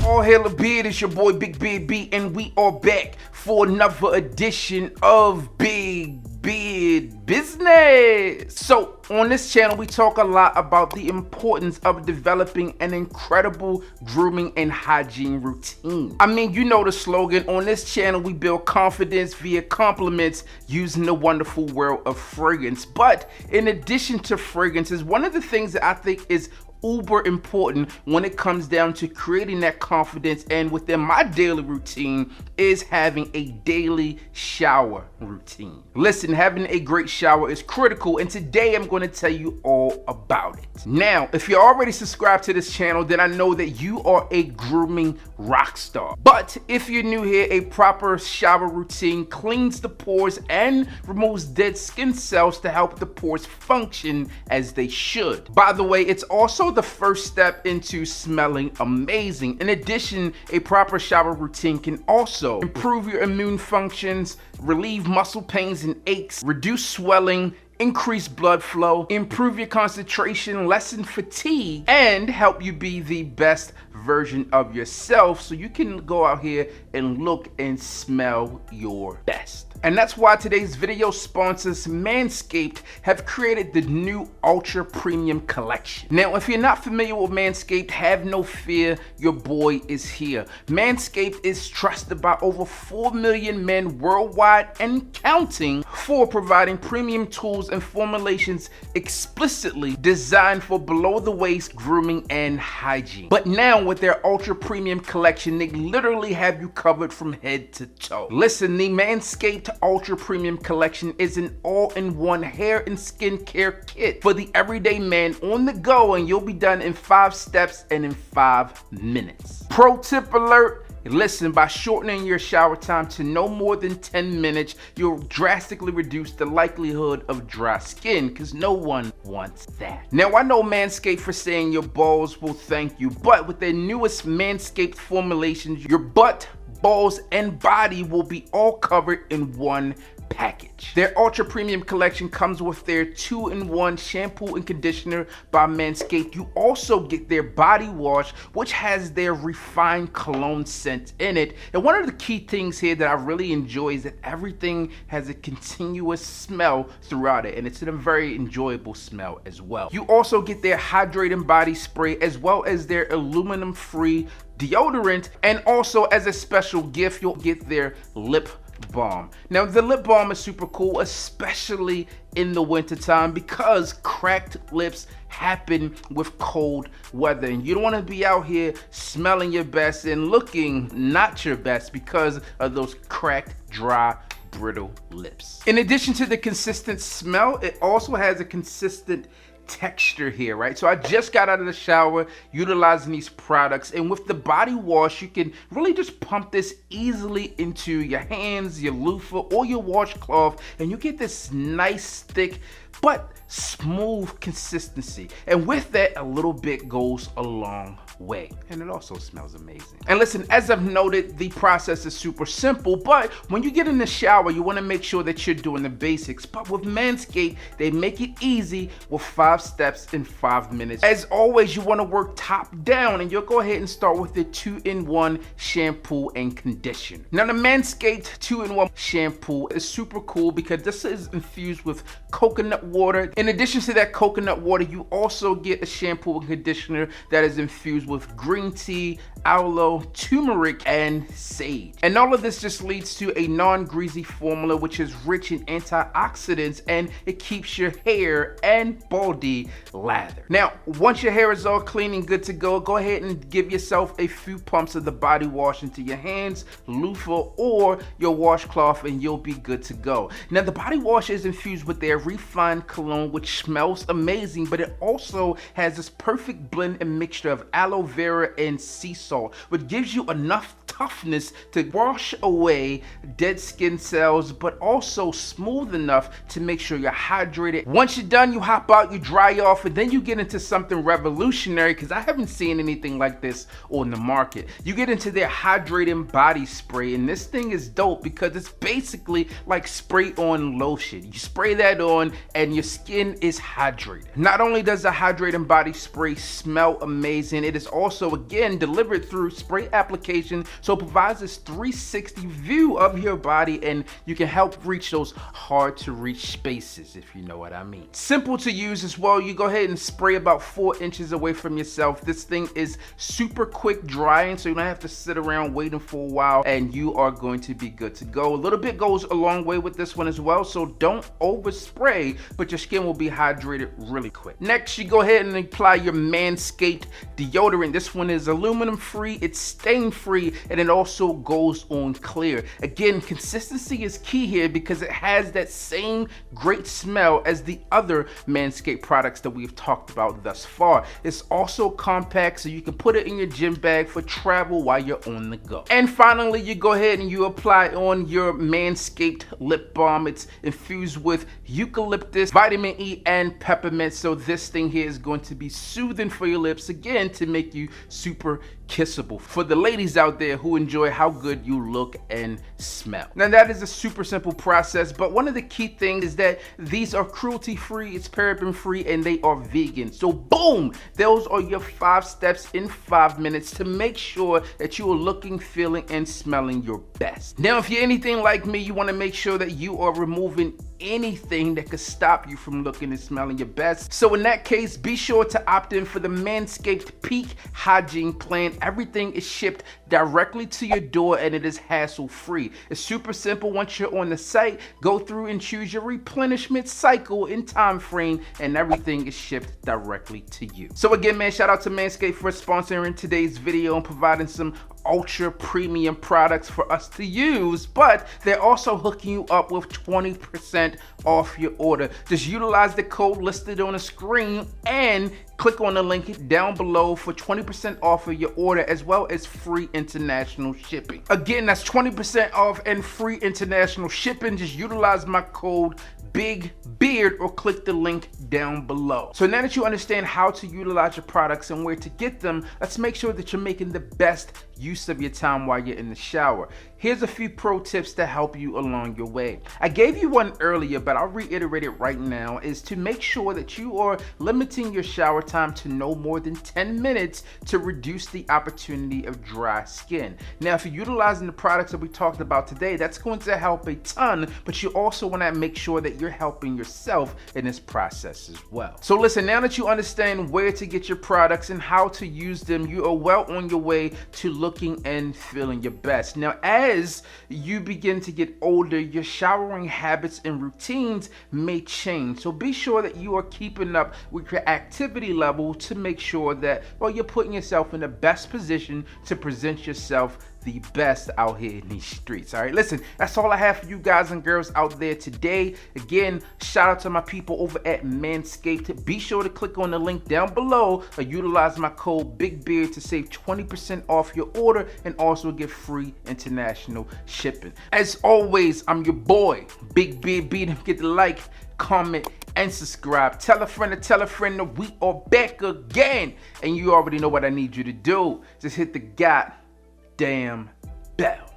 All hail a beard, it's your boy Big Beard B, and we are back for another edition of Big Beard Business. So on this channel, we talk a lot about the importance of developing an incredible grooming and hygiene routine. I mean, you know the slogan. On this channel, we build confidence via compliments using the wonderful world of fragrance. But in addition to fragrances, one of the things that I think is uber important when it comes down to creating that confidence and within my daily routine is having a daily shower routine. Listen, having a great shower is critical, and today I'm going to tell you all about it. Now, if you're already subscribed to this channel, then I know that you are a grooming rock star. But if you're new here, a proper shower routine cleans the pores and removes dead skin cells to help the pores function as they should. By the way, it's also the first step into smelling amazing. In addition, a proper shower routine can also improve your immune functions, relieve muscle pains and aches, reduce swelling, increase blood flow, improve your concentration, lessen fatigue, and help you be the best version of yourself so you can go out here and look and smell your best. And that's why today's video sponsors, Manscaped, have created the new Ultra Premium Collection. Now, if you're not familiar with Manscaped, have no fear, your boy is here. Manscaped is trusted by over 4 million men worldwide and counting for providing premium tools and formulations explicitly designed for below-the-waist grooming and hygiene. But now with their Ultra Premium Collection, they literally have you covered from head to toe. Listen, the Manscaped Ultra Premium Collection is an all-in-one hair and skin care kit for the everyday man on the go, and you'll be done in 5 steps and in 5 minutes. Pro tip alert. Listen, by shortening your shower time to no more than 10 minutes, you'll drastically reduce the likelihood of dry skin, because no one wants that. Now, I know Manscaped for saying your balls will thank you, but with their newest Manscaped formulations, your butt, balls, and body will be all covered in one package. Their Ultra Premium Collection comes with their 2-in-1 shampoo and conditioner by Manscaped. You also get their body wash, which has their refined cologne scent in it. And one of the key things here that I really enjoy is that everything has a continuous smell throughout it, and it's a very enjoyable smell as well. You also get their hydrating body spray as well as their aluminum-free deodorant, and also as a special gift, you'll get their Lip Balm. Now, the Lip Balm is super cool, especially in the wintertime, because cracked lips happen with cold weather, and you don't want to be out here smelling your best and looking not your best because of those cracked, dry, brittle lips. In addition to the consistent smell, it also has a consistent texture here, right? So I just got out of the shower utilizing these products, and with the body wash, you can really just pump this easily into your hands, your loofah, or your washcloth, and you get this nice, thick, but smooth consistency. And with that, a little bit goes a long way, and it also smells amazing. And listen, as I've noted, the process is super simple, but when you get in the shower, you want to make sure that you're doing the basics. But with Manscaped, they make it easy with 5 steps in 5 minutes. As always, you want to work top down, and you'll go ahead and start with the 2-in-1 shampoo and conditioner. Now, the Manscaped 2-in-1 shampoo is super cool because this is infused with coconut water. In addition to that coconut water, you also get a shampoo and conditioner that is infused with green tea, aloe, turmeric, and sage. And all of this just leads to a non-greasy formula which is rich in antioxidants, and it keeps your hair and body lathered. Now, once your hair is all clean and good to go, go ahead and give yourself a few pumps of the body wash into your hands, loofah, or your washcloth, and you'll be good to go. Now, the body wash is infused with their refined cologne, which smells amazing, but it also has this perfect blend and mixture of aloe vera and sea salt, which gives you enough toughness to wash away dead skin cells, but also smooth enough to make sure you're hydrated. Once you're done, you hop out, you dry off, and then you get into something revolutionary, because I haven't seen anything like this on the market. You get into their Hydrating body spray, and this thing is dope because it's basically like spray-on lotion. You spray that on and your skin is hydrated. Not only does the Hydrating body spray smell amazing, it is also, again, delivered through spray application, so it provides this 360 view of your body, and you can help reach those hard to reach spaces, if you know what I mean. Simple to use as well. You go ahead and spray about 4 inches away from yourself. This thing is super quick drying, so you don't have to sit around waiting for a while, and you are going to be good to go. A little bit goes a long way with this one as well, so don't overspray, but your skin will be hydrated really quick. Next, you go ahead and apply your Manscaped deodorant. This one is aluminum free, it's stain free, and it also goes on clear. Again, consistency is key here because it has that same great smell as the other Manscaped products that we've talked about thus far. It's also compact, so you can put it in your gym bag for travel while you're on the go. And finally, you go ahead and you apply on your Manscaped Lip Balm. It's infused with eucalyptus, vitamin E, and peppermint, so this thing here is going to be soothing for your lips, again, to make you super kissable for the ladies out there who enjoy how good you look and smell. Now, that is a super simple process, but one of the key things is that these are cruelty-free, it's paraben-free, and they are vegan. So boom, those are your 5 steps in 5 minutes to make sure that you are looking, feeling, and smelling your best. Now, if you're anything like me, you want to make sure that you are removing anything that could stop you from looking and smelling your best. So in that case, be sure to opt in for the Manscaped Peak Hygiene plan. Everything is shipped directly to your door, and it is hassle-free. It's super simple. Once you're on the site, go through and choose your replenishment cycle and time frame, and everything is shipped directly to you. So again, man, shout out to Manscaped for sponsoring today's video and providing some ultra premium products for us to use, but they're also hooking you up with 20% off your order. Just utilize the code listed on the screen and click on the link down below for 20% off of your order, as well as free international shipping. Again, that's 20% off and free international shipping. Just utilize my code Big Beard or click the link down below. So now that you understand how to utilize your products and where to get them, let's make sure that you're making the best use of your time while you're in the shower. Here's a few pro tips to help you along your way. I gave you one earlier, but I'll reiterate it right now, is to make sure that you are limiting your shower time to no more than 10 minutes to reduce the opportunity of dry skin. Now, if you're utilizing the products that we talked about today, that's going to help a ton, but you also want to make sure that you're helping yourself in this process as well. So listen, now that you understand where to get your products and how to use them, you are well on your way to looking and feeling your best. Now, as you begin to get older, your showering habits and routines may change. So be sure that you are keeping up with your activity level to make sure that, well, you're putting yourself in the best position to present yourself the best out here in these streets. All right, listen, that's all I have for you guys and girls out there today. Again, shout out to my people over at Manscaped. Be sure to click on the link down below or utilize my code BIGBEARD to save 20% off your order and also get free international shipping. As always, I'm your boy, Big Beard. Don't forget to like, comment, and subscribe. Tell a friend that we are back again. And you already know what I need you to do. Just hit the goddamn bell.